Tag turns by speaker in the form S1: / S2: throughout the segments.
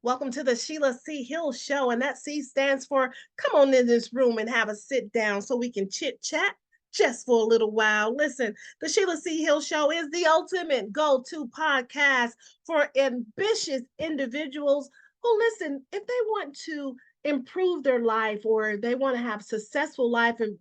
S1: Welcome to the Sheila C. Hill Show. And that C stands for come on in this room and have a sit down so we can chit chat just for a little while. Listen, the Sheila C. Hill Show is the ultimate go to podcast for ambitious individuals who, listen, if they want to improve their life or they want to have successful life and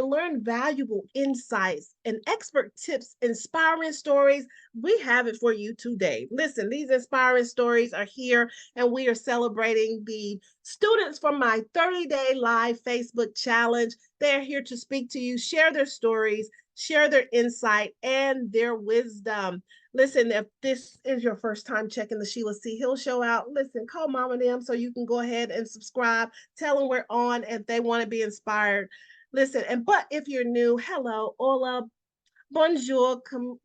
S1: learn valuable insights and expert tips, inspiring stories. We have it for you today. Listen, these inspiring stories are here, and we are celebrating the students from my 30-day live Facebook challenge. They're here to speak to you, share their stories, share their insight, and their wisdom. Listen, if this is your first time checking the Sheila C. Hill Show out, listen, call Mom and them so you can go ahead and subscribe. Tell them we're on if they want to be inspired. Listen, but if you're new, hello, hola, bonjour, como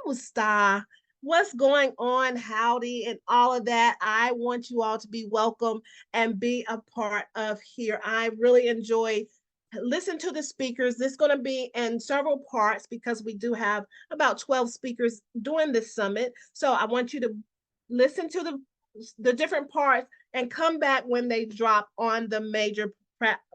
S1: está? What's going on? Howdy, and all of that. I want you all to be welcome and be a part of here. I really enjoy listen to the speakers. This is going to be in several parts because we do have about 12 speakers during this summit. So I want you to listen to the different parts and come back when they drop on the major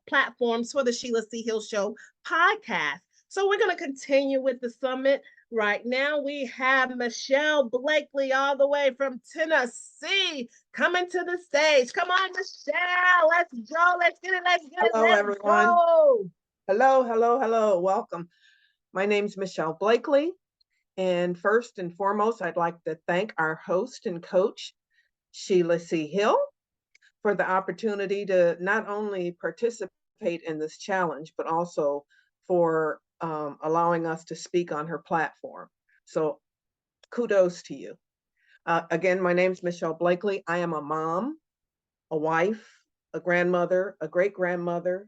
S1: platforms for the Sheila C. Hill Show podcast. So we're going to continue with the summit. Right now, we have Michelle Blakely all the way from Tennessee coming to the stage. Come on, Michelle. Let's go. Let's get it. Let's get it.
S2: Hello,
S1: Let's
S2: everyone.
S1: go.
S2: Hello. Welcome. My name's Michelle Blakely. And first and foremost, I'd like to thank our host and coach, Sheila C. Hill, for the opportunity to not only participate in this challenge, but also for allowing us to speak on her platform. So kudos to you. Again, my name's Michelle Blakely. I am a mom, a wife, a grandmother, a great-grandmother,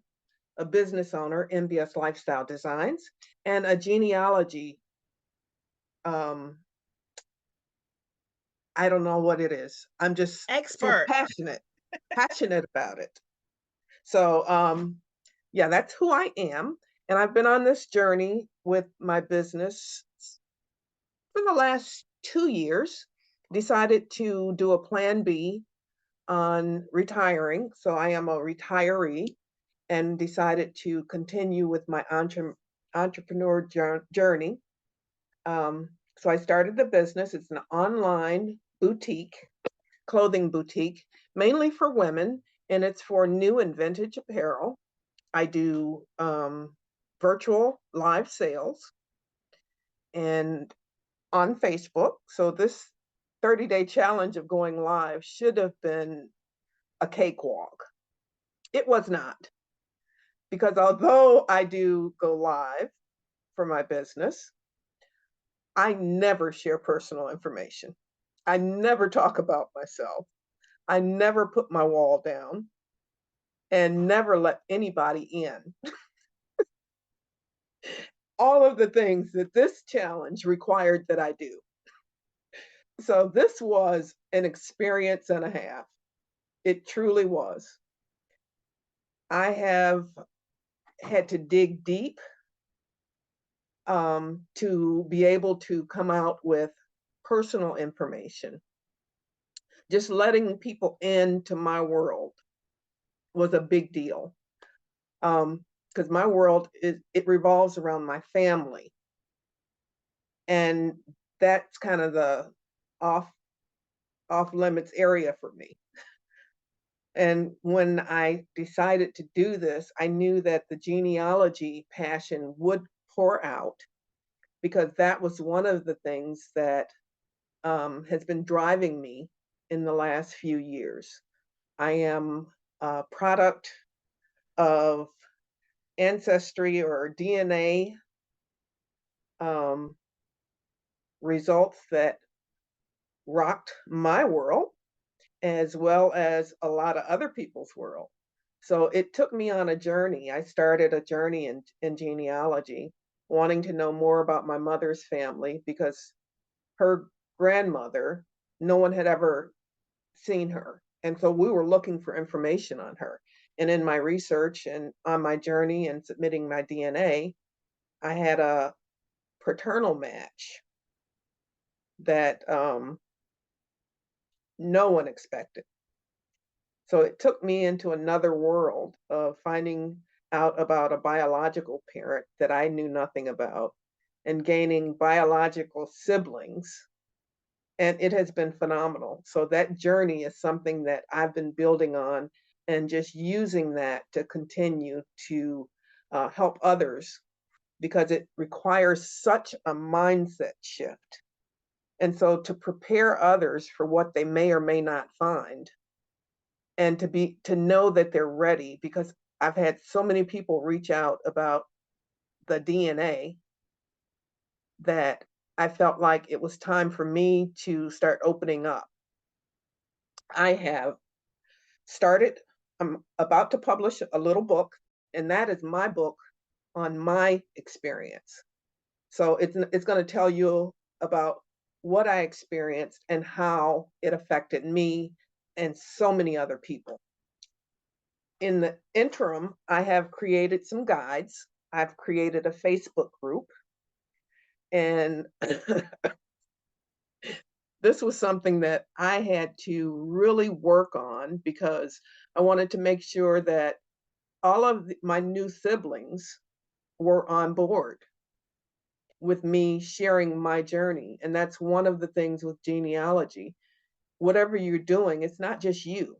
S2: a business owner, MBS Lifestyle Designs, and a genealogy. I don't know what it is. I'm just so
S1: Expert.
S2: passionate about it. So, yeah, that's who I am. And I've been on this journey with my business for the last 2 years. Decided to do a plan B on retiring. So I am a retiree and decided to continue with my entrepreneur journey. So I started the business. It's an online boutique, clothing boutique, mainly for women, and it's for new and vintage apparel. I do virtual live sales and on Facebook. So this 30-day challenge of going live should have been a cakewalk. It was not, because although I do go live for my business, I never share personal information. I never talk about myself. I never put my wall down and never let anybody in. All of the things that this challenge required that I do. So this was an experience and a half. It truly was. I have had to dig deep to be able to come out with personal information. Just letting people into my world was a big deal. Because my world it revolves around my family. And that's kind of the off limits area for me. And when I decided to do this, I knew that the genealogy passion would pour out, because that was one of the things that has been driving me in the last few years. I am a product of ancestry or DNA results that rocked my world, as well as a lot of other people's world. So it took me on a journey. I started a journey in genealogy, wanting to know more about my mother's family, because her grandmother, no one had ever seen her. And so we were looking for information on her. And in my research and on my journey and submitting my DNA, I had a paternal match that no one expected. So it took me into another world of finding out about a biological parent that I knew nothing about and gaining biological siblings. And it has been phenomenal. So that journey is something that I've been building on and just using that to continue to help others because it requires such a mindset shift. And so to prepare others for what they may or may not find and to know that they're ready because I've had so many people reach out about the DNA that I felt like it was time for me to start opening up. I have started, I'm about to publish a little book, and that is my book on my experience. So it's going to tell you about what I experienced and how it affected me and so many other people. In the interim, I have created some guides. I've created a Facebook group, and this was something that I had to really work on because I wanted to make sure that all of my new siblings were on board with me sharing my journey. And that's one of the things with genealogy. Whatever you're doing, it's not just you.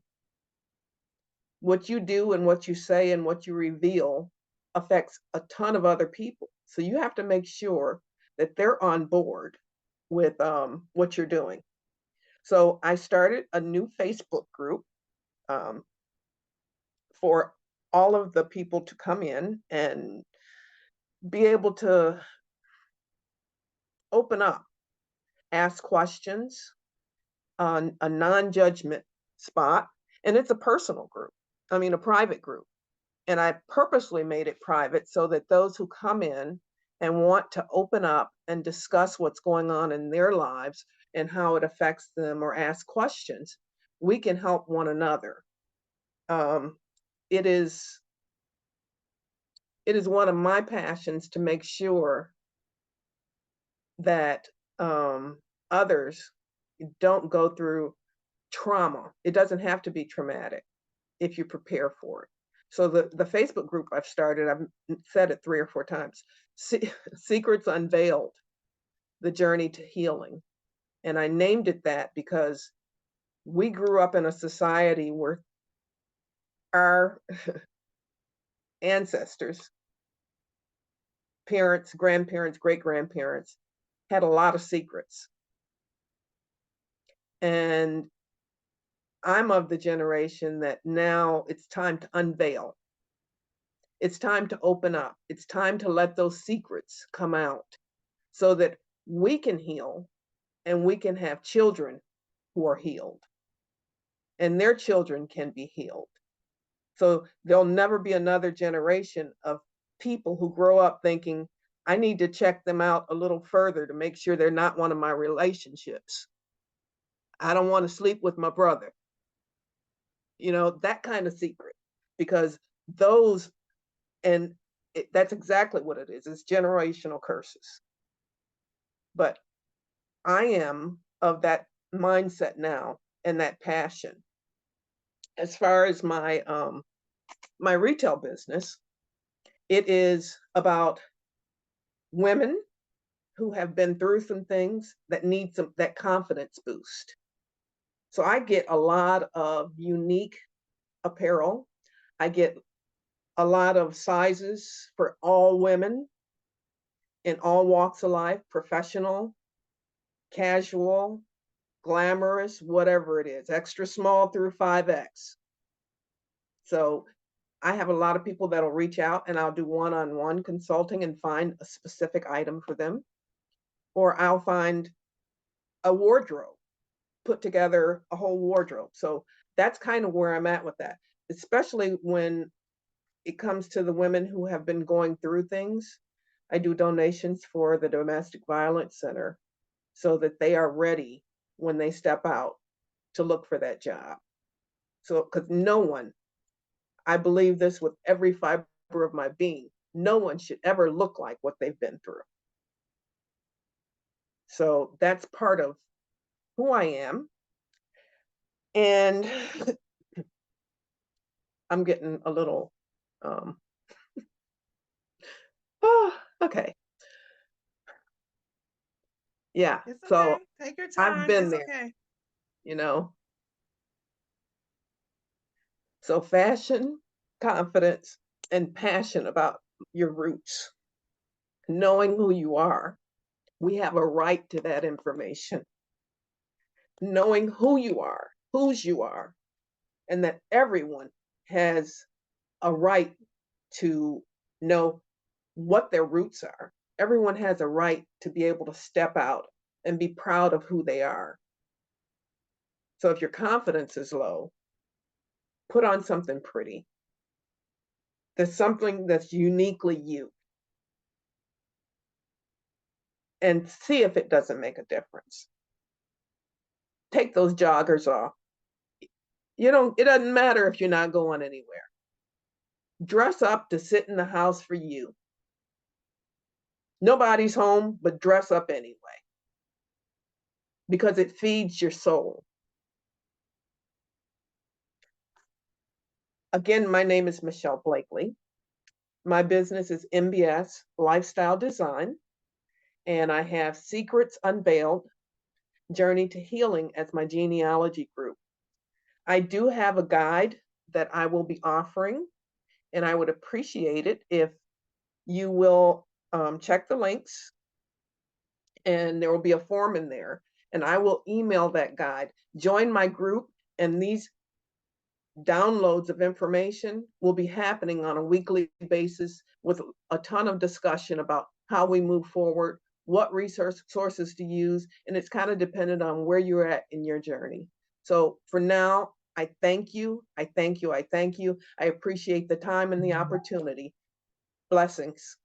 S2: What you do and what you say and what you reveal affects a ton of other people. So you have to make sure that they're on board with what you're doing. So I started a new Facebook group um, for all of the people to come in and be able to open up, ask questions on a non-judgment spot. And it's a personal group, I mean, a private group. And I purposely made it private so that those who come in and want to open up and discuss what's going on in their lives and how it affects them or ask questions, we can help one another. Um, it is it is one of my passions to make sure that others don't go through trauma. It doesn't have to be traumatic if you prepare for it. So the Facebook group I've started, I've said it 3 or 4 times, Secrets Unveiled, the Journey to Healing. And I named it that because we grew up in a society where our ancestors, parents, grandparents, great grandparents, had a lot of secrets. And I'm of the generation that now it's time to unveil. It's time to open up. It's time to let those secrets come out so that we can heal and we can have children who are healed and their children can be healed. So there'll never be another generation of people who grow up thinking, I need to check them out a little further to make sure they're not one of my relationships. I don't want to sleep with my brother. That kind of secret, because those, and that's exactly what it is. It's generational curses. But I am of that mindset now and that passion. As far as my retail business, it is about women who have been through some things that need that confidence boost. So I get a lot of unique apparel. I get a lot of sizes for all women in all walks of life, professional, casual, glamorous, whatever it is, extra small through 5X. So I have a lot of people that'll reach out and I'll do one-on-one consulting and find a specific item for them. Or I'll find a wardrobe, put together a whole wardrobe. So that's kind of where I'm at with that, especially when it comes to the women who have been going through things. I do donations for the Domestic Violence Center so that they are ready when they step out to look for that job. So, because no one, I believe this with every fiber of my being, no one should ever look like what they've been through. So that's part of who I am. And I'm getting a little, oh, okay. Yeah,
S1: It's okay.
S2: so
S1: Take your
S2: I've
S1: time.
S2: been
S1: It's
S2: there,
S1: okay.
S2: you know. So fashion, confidence, and passion about your roots, knowing who you are. We have a right to that information. Knowing who you are, whose you are, and that everyone has a right to know what their roots are. Everyone has a right to be able to step out and be proud of who they are. So if your confidence is low, put on something pretty. There's something that's uniquely you, and see if it doesn't make a difference. Take those joggers off. It doesn't matter if you're not going anywhere. Dress up to sit in the house for you. Nobody's home, but dress up anyway because it feeds your soul. Again, my name is Michelle Blakely. My business is MBS Lifestyle Design, and I have Secrets Unveiled, Journey to Healing as my genealogy group. I do have a guide that I will be offering, and I would appreciate it if you will check the links, and there will be a form in there, and I will email that guide. Join my group, and these downloads of information will be happening on a weekly basis with a ton of discussion about how we move forward, what resource sources to use, and it's kind of dependent on where you're at in your journey. So for now, I thank you. I thank you. I thank you. I appreciate the time and the opportunity. Blessings.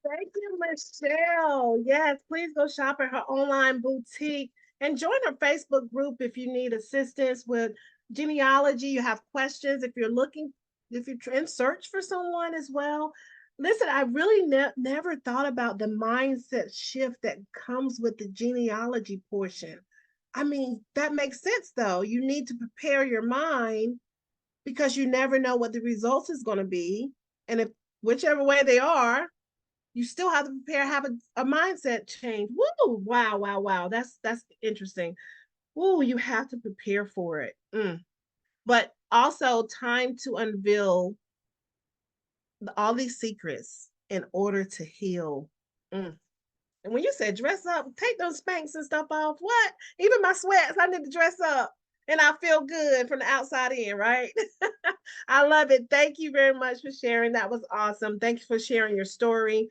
S1: Thank you, Michelle. Yes, please go shop at her online boutique and join her Facebook group if you need assistance with genealogy. You have questions if if you're in search for someone as well. Listen, I really never thought about the mindset shift that comes with the genealogy portion. I mean, that makes sense though. You need to prepare your mind because you never know what the results is going to be. And if whichever way they are, you still have to prepare, have a mindset change. Woo! Wow, wow, wow. That's interesting. Woo, you have to prepare for it. But also time to unveil all these secrets in order to heal. Mm. And when you said dress up, take those spanks and stuff off. What? Even my sweats, I need to dress up. And I feel good from the outside in, right? I love it. Thank you very much for sharing. That was awesome. Thank you for sharing your story.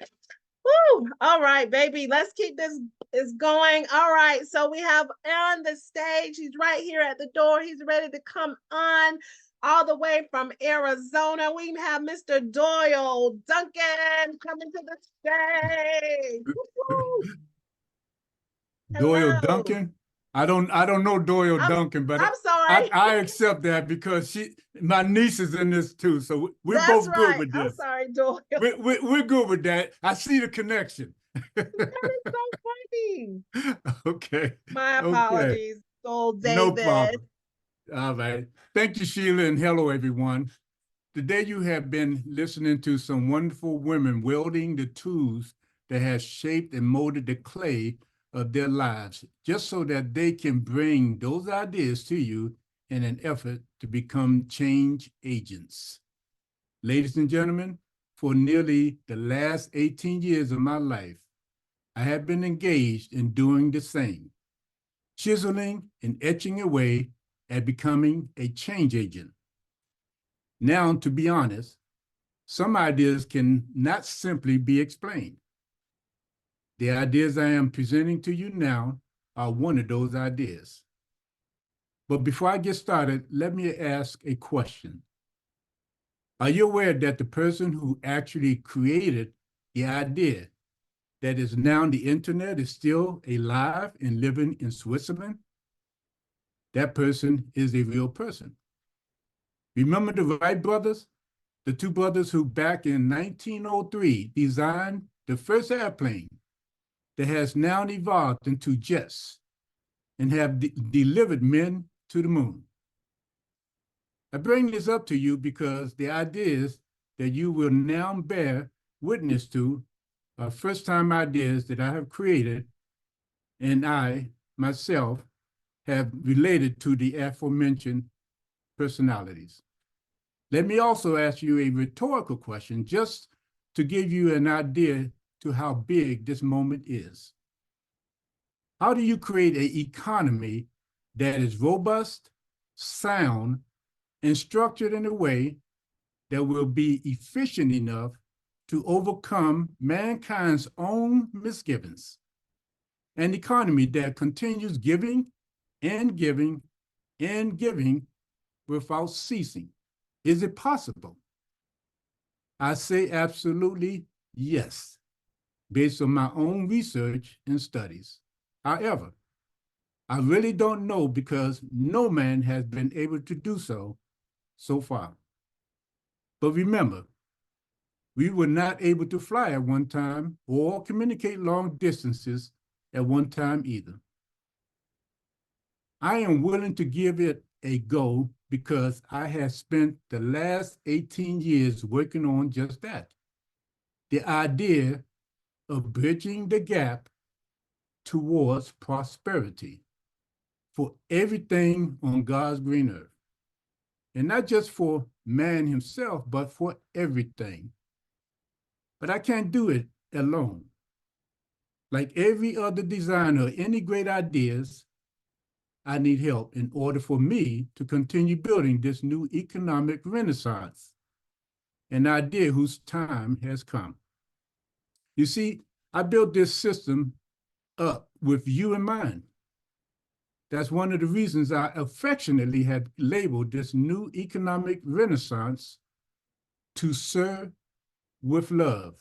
S1: Woo! All right, baby. Let's keep this is going. All right. So we have on the stage. He's right here at the door. He's ready to come on all the way from Arizona. We have Mr. Doyle Duncan coming to the stage. Woo-hoo.
S3: Doyle
S1: Hello.
S3: Duncan. I don't know Doyle
S1: I'm
S3: Duncan,
S1: I'm
S3: but I,
S1: sorry.
S3: I accept that because my niece is in this too. So we're
S1: That's
S3: both good
S1: right.
S3: with
S1: I'm
S3: this.
S1: sorry, Doyle.
S3: We're good with that. I see the connection.
S1: That is so funny.
S3: Okay.
S1: My
S3: Okay.
S1: apologies, Doyle
S3: No
S1: Davis.
S3: problem. All right. Thank you, Sheila, and hello, everyone. Today you have been listening to some wonderful women wielding the tools that have shaped and molded the clay of their lives, just so that they can bring those ideas to you in an effort to become change agents. Ladies and gentlemen, for nearly the last 18 years of my life, I have been engaged in doing the same, chiseling and etching away at becoming a change agent. Now, to be honest, some ideas can not simply be explained. The ideas I am presenting to you now are one of those ideas. But before I get started, let me ask a question. Are you aware that the person who actually created the idea that is now on the internet is still alive and living in Switzerland? That person is a real person. Remember the Wright brothers? The two brothers who back in 1903 designed the first airplane that has now evolved into jets and have delivered men to the moon. I bring this up to you because the ideas that you will now bear witness to are first-time ideas that I have created and I, myself, have related to the aforementioned personalities. Let me also ask you a rhetorical question just to give you an idea to how big this moment is. How do you create an economy that is robust, sound, and structured in a way that will be efficient enough to overcome mankind's own misgivings? An economy that continues giving and giving and giving without ceasing. Is it possible? I say absolutely yes, based on my own research and studies. However, I really don't know because no man has been able to do so far. But remember, we were not able to fly at one time or communicate long distances at one time either. I am willing to give it a go because I have spent the last 18 years working on just that. The idea of bridging the gap towards prosperity for everything on God's green earth. And not just for man himself, but for everything. But I can't do it alone. Like every other designer of any great ideas, I need help in order for me to continue building this new economic renaissance, an idea whose time has come. You see, I built this system up with you in mind. That's one of the reasons I affectionately have labeled this new economic renaissance to serve with love,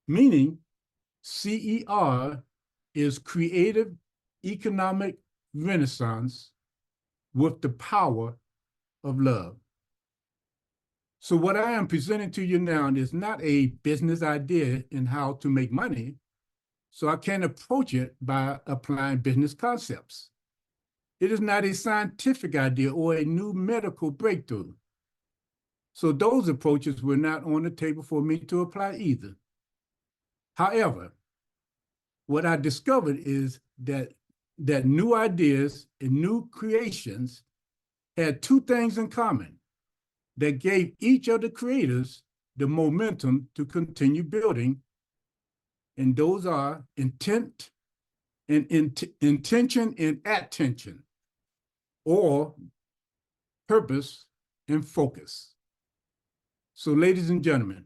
S3: meaning CER is creative economic renaissance with the power of love. So what I am presenting to you now is not a business idea in how to make money, so I can approach it by applying business concepts. It is not a scientific idea or a new medical breakthrough. So those approaches were not on the table for me to apply either. However, what I discovered is that new ideas and new creations had two things in common that gave each of the creators the momentum to continue building, and those are intention and attention, or purpose and focus. So, ladies and gentlemen,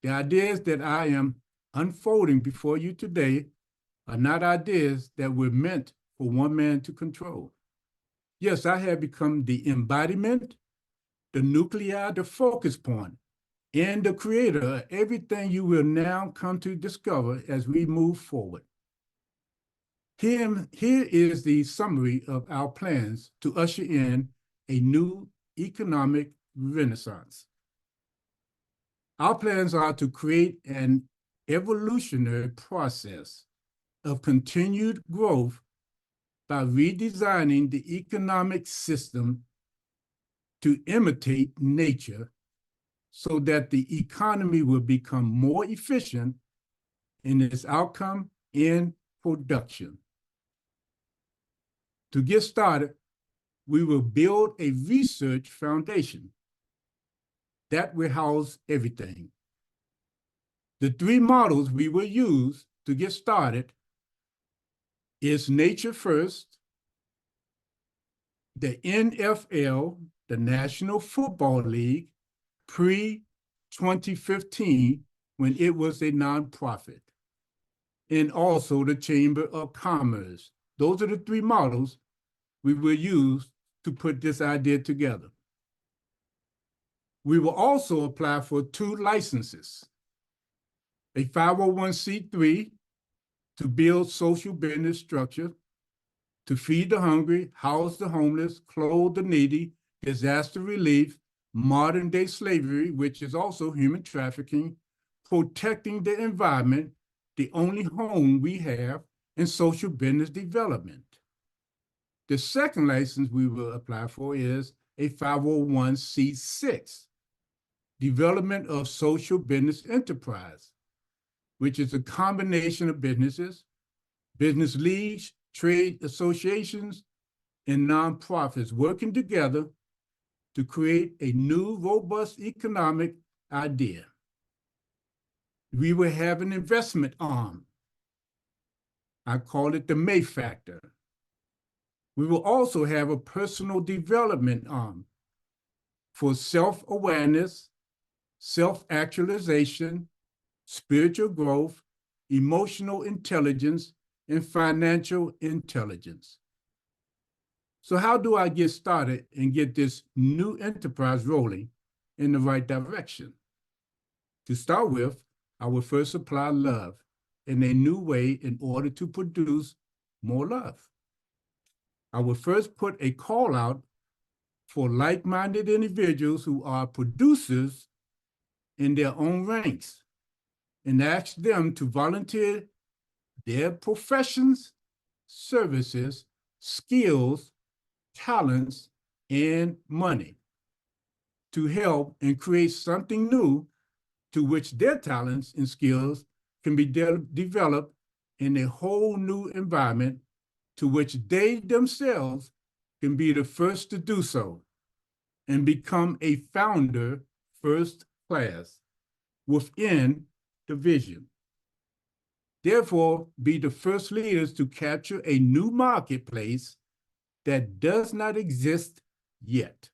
S3: the ideas that I am unfolding before you today are not ideas that were meant for one man to control. Yes, I have become the embodiment, the nuclei, the focus point, and the creator of everything you will now come to discover as we move forward. Here is the summary of our plans to usher in a new economic renaissance. Our plans are to create an evolutionary process of continued growth by redesigning the economic system to imitate nature so that the economy will become more efficient in its outcome and production. To get started, we will build a research foundation that will house everything. The three models we will use to get started is Nature First, the NFL, the National Football League, pre-2015, when it was a nonprofit, and also the Chamber of Commerce. Those are the three models we will use to put this idea together. We will also apply for 2 licenses, a 501c3 to build social business structure, to feed the hungry, house the homeless, clothe the needy, disaster relief, modern-day slavery, which is also human trafficking, protecting the environment, the only home we have, and social business development. The second license we will apply for is a 501c6, Development of Social Business Enterprise, which is a combination of businesses, business leagues, trade associations, and nonprofits working together to create a new, robust economic idea. We will have an investment arm. I call it the May Factor. We will also have a personal development arm for self-awareness, self-actualization, spiritual growth, emotional intelligence, and financial intelligence. So how do I get started and get this new enterprise rolling in the right direction? To start with, I will first apply love in a new way in order to produce more love. I will first put a call out for like-minded individuals who are producers in their own ranks and ask them to volunteer their professions, services, skills, talents, and money to help and create something new to which their talents and skills can be developed in a whole new environment to which they themselves can be the first to do so and become a founder first class within the vision. Therefore, be the first leaders to capture a new marketplace that does not exist yet.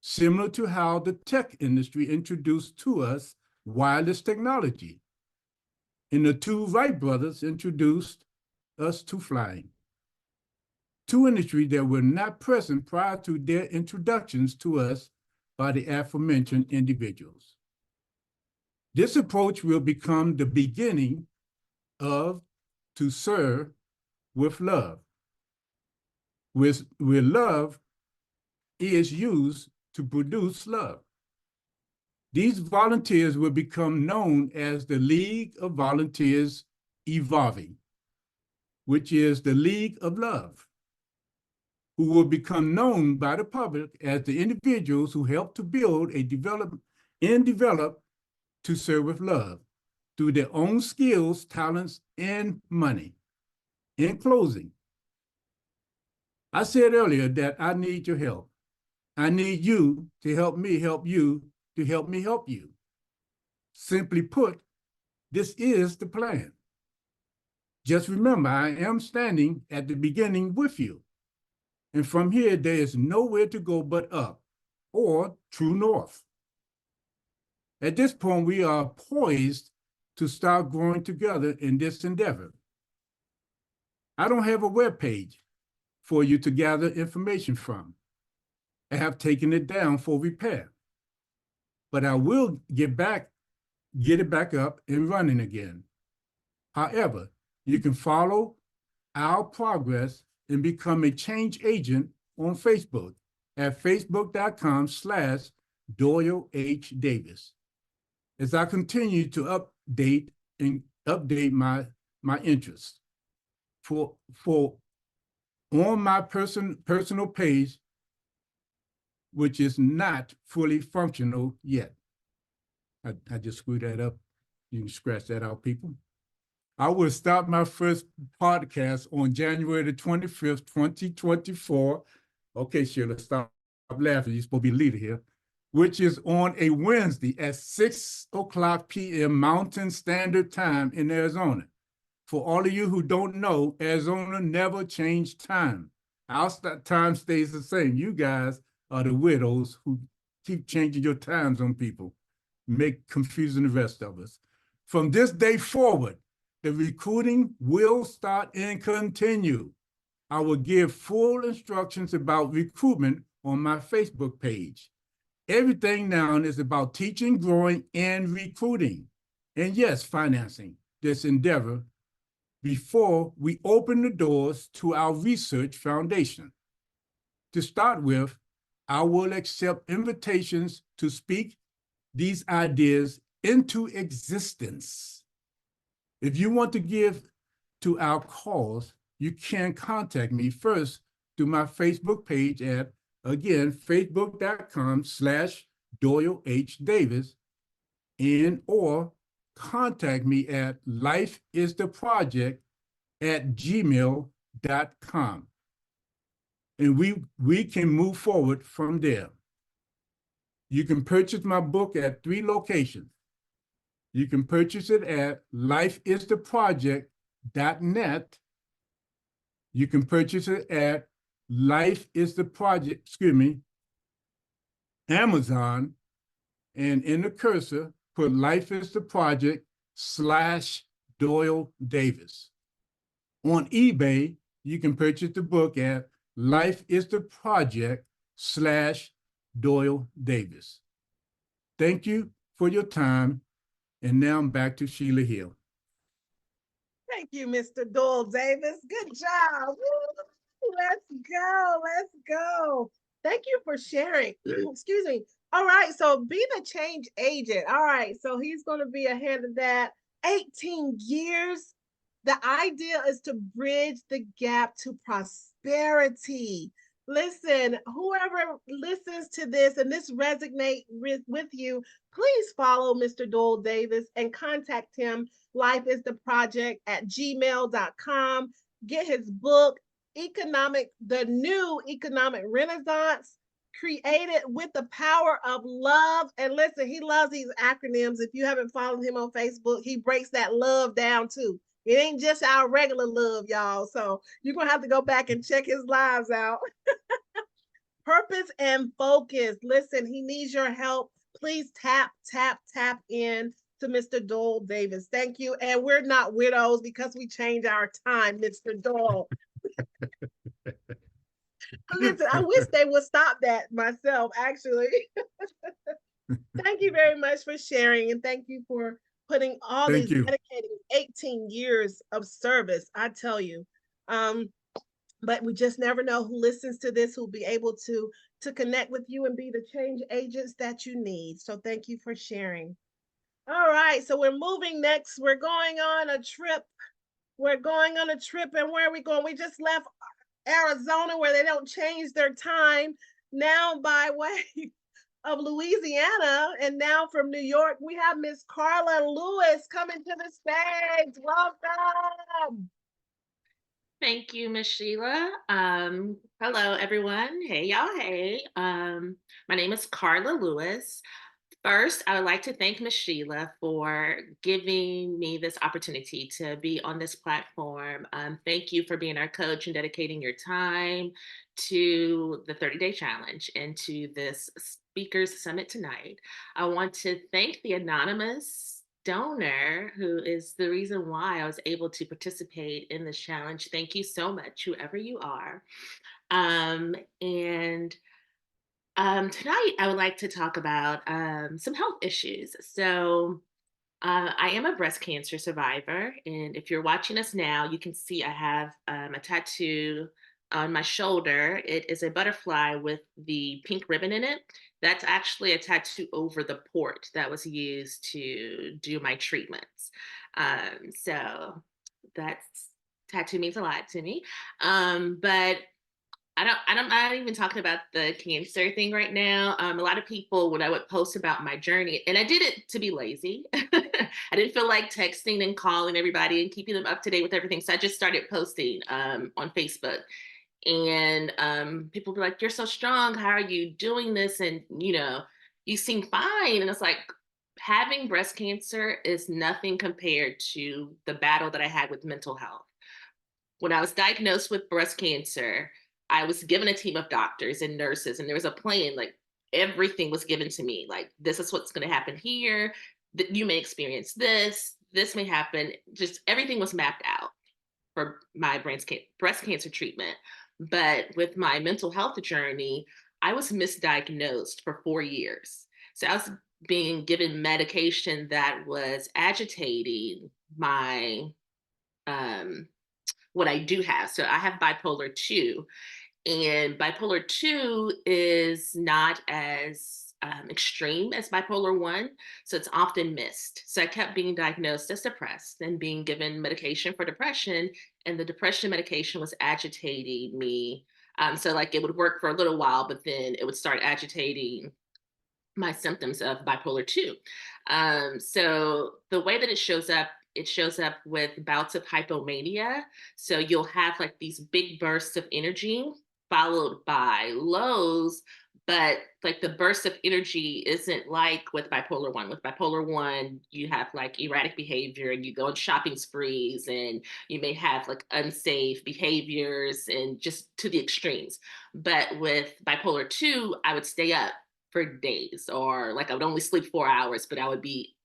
S3: Similar to how the tech industry introduced to us wireless technology, and the two Wright brothers introduced us to flying. Two industries that were not present prior to their introductions to us by the aforementioned individuals. This approach will become the beginning of to serve with love, where love is used to produce love. These volunteers will become known as the League of Volunteers Evolving, which is the League of Love, who will become known by the public as the individuals who help to build develop to serve with love through their own skills, talents, and money. In closing, I said earlier that I need your help. I need you to help me help you to help me help you. Simply put, this is the plan. Just remember, I am standing at the beginning with you. And from here, there is nowhere to go but up or true north. At this point, we are poised to start growing together in this endeavor. I don't have a webpage for you to gather information from. I have taken it down for repair, but I will get it back up and running again. However, you can follow our progress and become a change agent on Facebook at facebook.com/Doyle H. Davis. As I continue to update my interests. For on my personal page, which is not fully functional yet. I just screwed that up. You can scratch that out, people. I will start my first podcast on January the 25th, 2024. Okay, Sheila, stop laughing. You're supposed to be the leader here. Which is on a Wednesday at 6:00 p.m. Mountain Standard Time in Arizona. For all of you who don't know, Arizona never changed time. Our time stays the same. You guys are the widows who keep changing your times on people, confusing the rest of us. From this day forward, the recruiting will start and continue. I will give full instructions about recruitment on my Facebook page. Everything now is about teaching, growing, and recruiting. And yes, financing this endeavor before we open the doors to our research foundation. To start with, I will accept invitations to speak these ideas into existence. If you want to give to our cause, you can contact me first through my Facebook page at Again, facebook.com/Doyle H. Davis, and or contact me at lifeistheproject@gmail.com. And we can move forward from there. You can purchase my book at 3 locations. You can purchase it at lifeistheproject.net. You can purchase it at Amazon, and in the cursor, put Life is the Project /Doyle Davis. On eBay, you can purchase the book at Life is the Project /Doyle Davis. Thank you for your time. And now I'm back to Sheila Hill.
S1: Thank you, Mr. Doyle Davis. Good job. Woo! Let's go. Let's go. Thank you for sharing. Excuse me. All right. So be the change agent. All right. So he's going to be ahead of that. 18 years. The idea is to bridge the gap to prosperity. Listen, whoever listens to this and this resonates with you, please follow Mr. Doyle Davis and contact him. lifeistheproject@gmail.com. Get his book, The New Economic Renaissance, created with the power of love. And listen, he loves these acronyms. If you haven't followed him on Facebook, he breaks that love down too. It ain't just our regular love, y'all. So you're going to have to go back and check his lives out. Purpose and focus. Listen, he needs your help. Please tap in to Mr. Doyle Davis. Thank you. And we're not widows because we change our time, Mr. Doyle. Listen, I wish they would stop that myself, actually. Thank you very much for sharing, and thank you for putting all these dedicated 18 years of service. I tell you. But we just never know who listens to this, who'll be able to connect with you and be the change agents that you need. So thank you for sharing. All right, so we're moving next. We're going on a trip. And where are we going? We just left Arizona, where they don't change their time. Now by way of Louisiana, and now from New York, we have Miss Carla Louis coming to the stage. Welcome.
S4: Thank you, Miss Sheila. Hello, everyone. Hey, y'all. Hey. My name is Carla Louis. First, I would like to thank Miss Sheila for giving me this opportunity to be on this platform. Thank you for being our coach and dedicating your time to the 30-day challenge and to this speakers summit tonight. I want to thank the anonymous donor who is the reason why I was able to participate in this challenge. Thank you so much, whoever you are. Tonight I would like to talk about some health issues. So I am a breast cancer survivor, and if you're watching us now, you can see I have a tattoo on my shoulder. It is a butterfly with the pink ribbon in it. That's actually a tattoo over the port that was used to do my treatments. So that tattoo means a lot to me. But I'm not even talking about the cancer thing right now. A lot of people, when I would post about my journey, and I did it to be lazy. I didn't feel like texting and calling everybody and keeping them up to date with everything. So I just started posting on Facebook. And people be like, "You're so strong. How are you doing this? And, you seem fine." And it's like, having breast cancer is nothing compared to the battle that I had with mental health. When I was diagnosed with breast cancer, I was given a team of doctors and nurses, and there was a plan, like everything was given to me. Like, this is what's going to happen here. That you may experience this. This may happen. Just everything was mapped out for my breast cancer treatment. But with my mental health journey, I was misdiagnosed for 4 years. So I was being given medication that was agitating my what I do have. So I have bipolar 2, and bipolar 2 is not as extreme as bipolar 1. So it's often missed. So I kept being diagnosed as depressed and being given medication for depression. And the depression medication was agitating me So like it would work for a little while, but then it would start agitating my symptoms of bipolar 2. So the way that it shows up with bouts of hypomania. So you'll have like these big bursts of energy followed by lows, but like the burst of energy isn't like with bipolar 1. With bipolar 1, you have like erratic behavior and you go on shopping sprees and you may have like unsafe behaviors and just to the extremes. But with bipolar 2, I would stay up for days, or like I would only sleep 4 hours, but I would be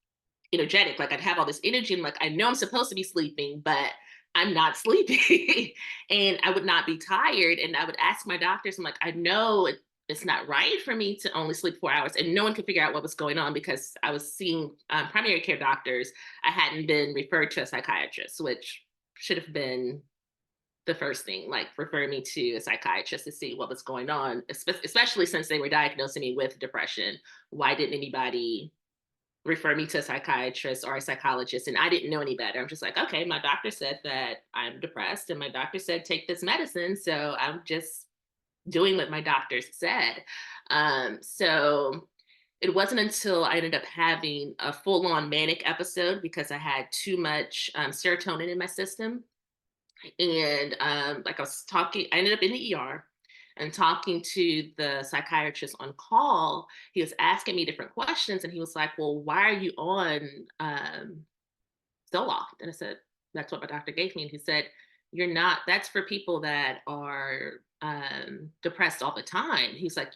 S4: energetic. Like I'd have all this energy and like I know I'm supposed to be sleeping, but I'm not sleeping. And I would not be tired. And I would ask my doctors, I'm like, I know it's not right for me to only sleep 4 hours. And no one could figure out what was going on because I was seeing primary care doctors. I hadn't been referred to a psychiatrist, which should have been the first thing, like refer me to a psychiatrist to see what was going on, especially since they were diagnosing me with depression. Why didn't anybody refer me to a psychiatrist or a psychologist? And I didn't know any better. I'm just like, okay, my doctor said that I'm depressed and my doctor said take this medicine. So I'm just doing what my doctors said. So it wasn't until I ended up having a full-on manic episode because I had too much serotonin in my system. And like I was talking, I ended up in the ER and talking to the psychiatrist on call. He was asking me different questions and he was like, well, why are you on Zoloft? And I said, that's what my doctor gave me. And he said, you're not, that's for people that are depressed all the time. He's like,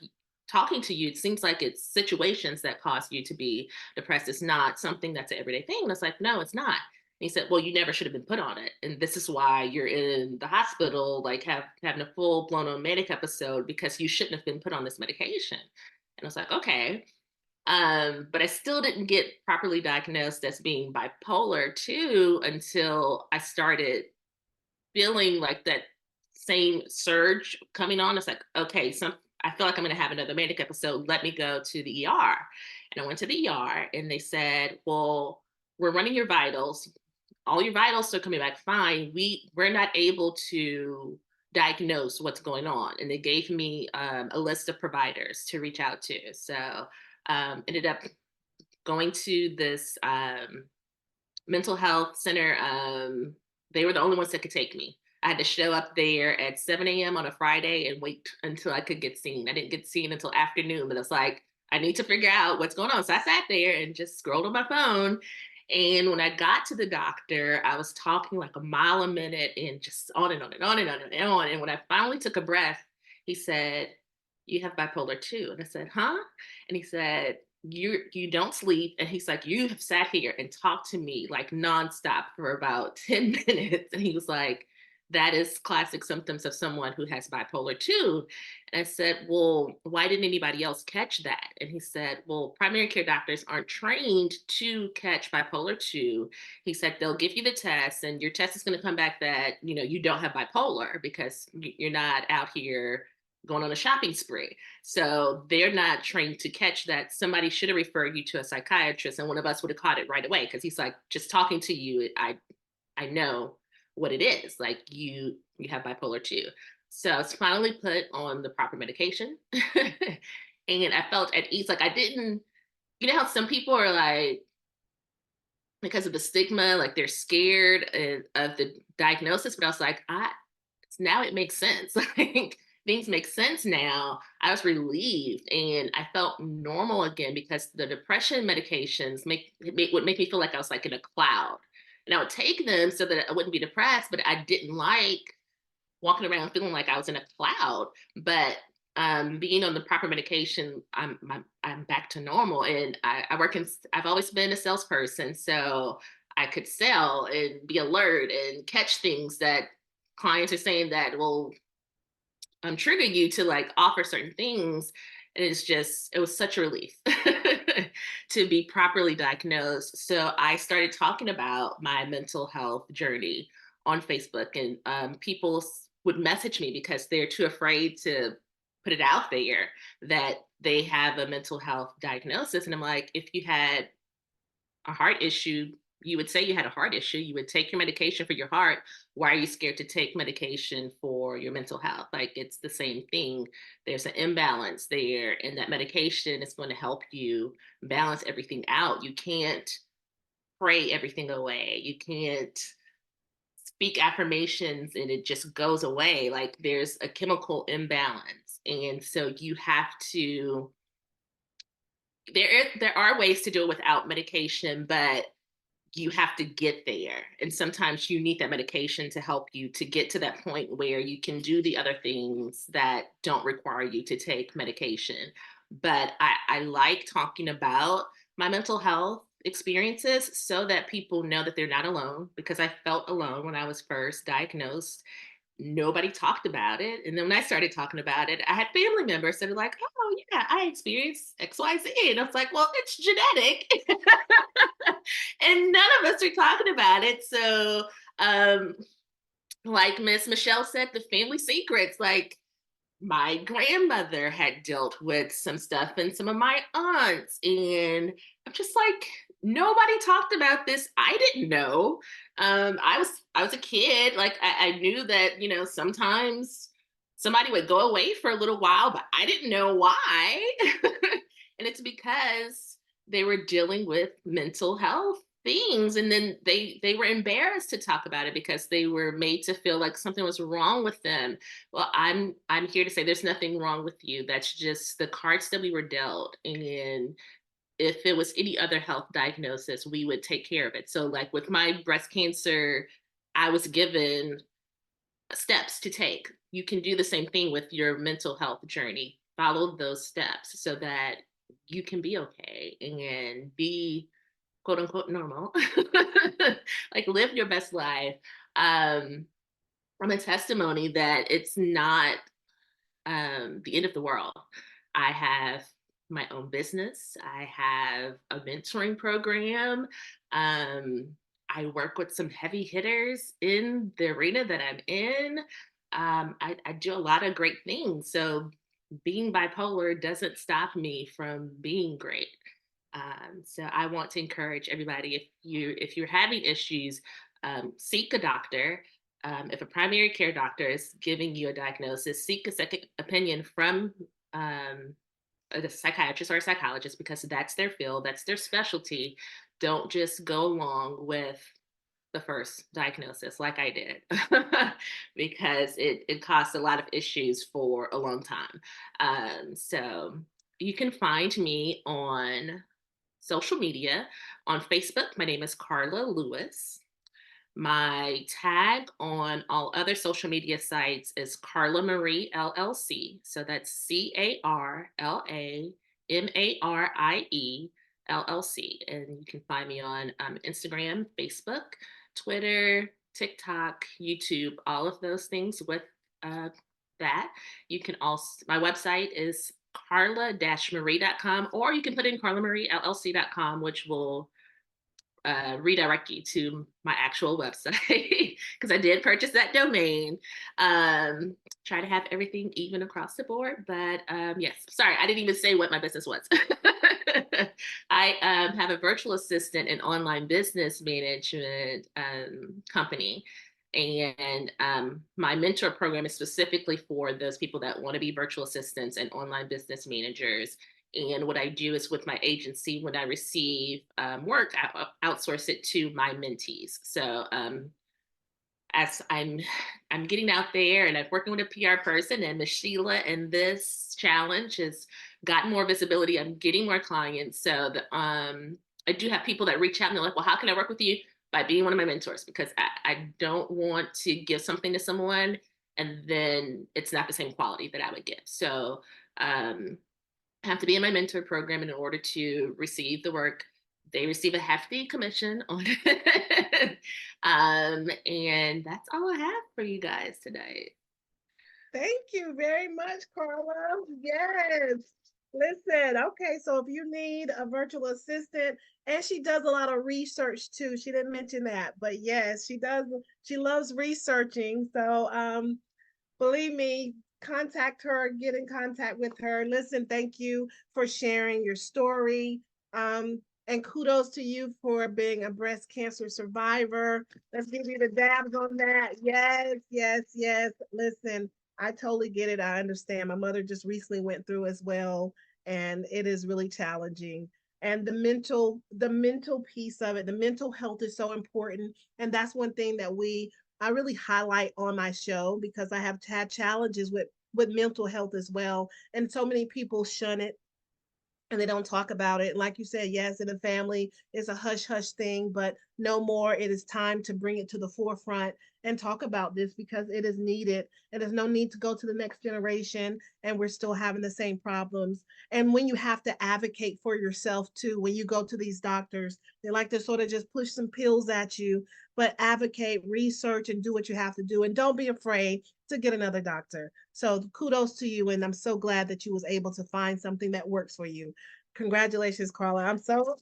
S4: talking to you, it seems like it's situations that cause you to be depressed. It's not something that's an everyday thing. And it's like, no, it's not. He said, well, you never should have been put on it. And this is why you're in the hospital, like having a full blown on manic episode because you shouldn't have been put on this medication. And I was like, okay. But I still didn't get properly diagnosed as being bipolar 2 until I started feeling like that same surge coming on. It's like, okay, I feel like I'm going to have another manic episode. Let me go to the ER. And I went to the ER and they said, well, we're running your vitals. All your vitals are coming back fine. We're not able to diagnose what's going on. And they gave me a list of providers to reach out to. So ended up going to this mental health center. They were the only ones that could take me. I had to show up there at 7 a.m. on a Friday and wait until I could get seen. I didn't get seen until afternoon, but it's like, I need to figure out what's going on. So I sat there and just scrolled on my phone. And when I got to the doctor, I was talking like a mile a minute and just on and on and on and on and on. And when I finally took a breath, he said, you have bipolar 2. And I said, huh? And he said, you don't sleep. And he's like, you have sat here and talked to me like nonstop for about 10 minutes. And he was like, that is classic symptoms of someone who has bipolar 2. And I said, well, why didn't anybody else catch that? And he said, well, primary care doctors aren't trained to catch bipolar 2. He said, they'll give you the test and your test is going to come back that, you don't have bipolar because you're not out here going on a shopping spree. So they're not trained to catch that. Somebody should have referred you to a psychiatrist and one of us would have caught it right away. Cause he's like, just talking to you, I know what it is. Like you have bipolar 2. So I was finally put on the proper medication and I felt at ease. Like I didn't, how some people are like, because of the stigma, like they're scared of the diagnosis, but I was like, now it makes sense. Like things make sense now. I was relieved and I felt normal again because the depression medications would make me feel like I was like in a cloud. And I would take them so that I wouldn't be depressed, but I didn't like walking around feeling like I was in a cloud. But being on the proper medication, I'm back to normal. And I've always been a salesperson, so I could sell and be alert and catch things that clients are saying that will trigger you to like offer certain things. And it was such a relief to be properly diagnosed. So I started talking about my mental health journey on Facebook, and people would message me because they're too afraid to put it out there that they have a mental health diagnosis. And I'm like, if you had a heart issue, you would say you had a heart issue, you would take your medication for your heart. Why are you scared to take medication for your mental health? Like, it's the same thing. There's an imbalance there, and that medication is going to help you balance everything out. You can't pray everything away. You can't speak affirmations and it just goes away. Like, there's a chemical imbalance. And so you have to, there are ways to do it without medication, but you have to get there. And sometimes you need that medication to help you to get to that point where you can do the other things that don't require you to take medication. But I like talking about my mental health experiences so that people know that they're not alone, because I felt alone when I was first diagnosed. Nobody talked about it. And then when I started talking about it, I had family members that are like, oh, yeah, I experienced XYZ. And I was like, well, it's genetic. And none of us are talking about it. So, like Miss Michelle said, the family secrets, like, my grandmother had dealt with some stuff and some of my aunts. And I'm just like, nobody talked about this. I didn't know. I was a kid. Like, I knew that, you know, sometimes somebody would go away for a little while, but I didn't know why. And it's because they were dealing with mental health things, and then they were embarrassed to talk about it because they were made to feel like something was wrong with them. Well, I'm here to say there's nothing wrong with you. That's just the cards that we were dealt. And if it was any other health diagnosis, we would take care of it. So, like, with my breast cancer, I was given steps to take. You can do the same thing with your mental health journey. Follow those steps so that you can be okay and be quote unquote normal. Like, live your best life. I'm a testimony that it's not the end of the world. I have my own business. I have a mentoring program. I work with some heavy hitters in the arena that I'm in. I do a lot of great things. So being bipolar doesn't stop me from being great. So I want to encourage everybody, if you're having issues, seek a doctor. If a primary care doctor is giving you a diagnosis, seek a second opinion from a psychiatrist or a psychologist, because that's their field, that's their specialty. Don't just go along with the first diagnosis like I did, because it caused a lot of issues for a long time. So you can find me on social media. On Facebook, my name is Carla Louis. My tag on all other social media sites is Carla Marie LLC. So that's CarlaMarie LLC. And you can find me on Instagram, Facebook, Twitter, TikTok, YouTube, all of those things with that. You can also, my website is carla-marie.com, or you can put in carlaMarieLLC.com, which will redirect you to my actual website, because I did purchase that domain. Try to have everything even across the board. But yes, sorry, I didn't even say what my business was. I have a virtual assistant and online business management company. And my mentor program is specifically for those people that want to be virtual assistants and online business managers. And what I do is, with my agency, when I receive work, I outsource it to my mentees. So as I'm getting out there and I'm working with a PR person, and Miss Sheila, and this challenge has gotten more visibility, I'm getting more clients. So I do have people that reach out and they're like, well, how can I work with you? By being one of my mentors, because I don't want to give something to someone and then it's not the same quality that I would give. So have to be in my mentor program in order to receive the work. They receive a hefty commission on it. And that's all I have for you guys today.
S1: Thank you very much, Carla. Yes. Listen, okay, so if you need a virtual assistant, and she does a lot of research too. She didn't mention that, but yes, she does. She loves researching. So believe me, contact her, get in contact with her. Listen, thank you for sharing your story. And kudos to you for being a breast cancer survivor. Let's give you the dabs on that. Yes, yes, yes. Listen, I totally get it. I understand. My mother just recently went through as well, and it is really challenging. And the mental piece of it, the mental health is so important. And that's one thing that I really highlight on my show because I have had challenges with mental health as well. And so many people shun it and they don't talk about it. Like you said, yes, in the family, it's a hush hush thing, but no more. It is time to bring it to the forefront and talk about this because it is needed. And there's no need to go to the next generation and we're still having the same problems. And when you have to advocate for yourself too, when you go to these doctors, they like to sort of just push some pills at you, but advocate, research, and do what you have to do. And don't be afraid to get another doctor. So kudos to you. And I'm so glad that you was able to find something that works for you. Congratulations, Carla. I'm so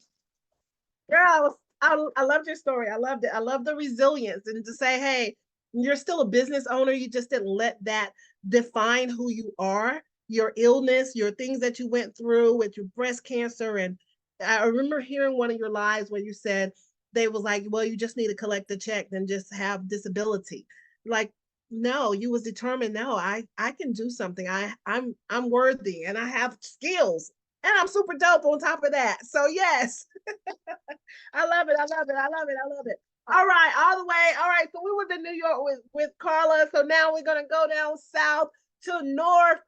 S1: girl, I loved your story. I loved it. I love the resilience and to say, hey, you're still a business owner. You just didn't let that define who you are, your illness, your things that you went through with your breast cancer. And I remember hearing one of your lives where you said they was like, well, you just need to collect the check and just have disability. Like, no, you was determined, no, I can do something. I'm worthy and I have skills and I'm super dope on top of that. So yes. I love it. I love it. I love it. I love it. All right, all the way. All right, so we were in New York with Carla. So now we're gonna go down south to North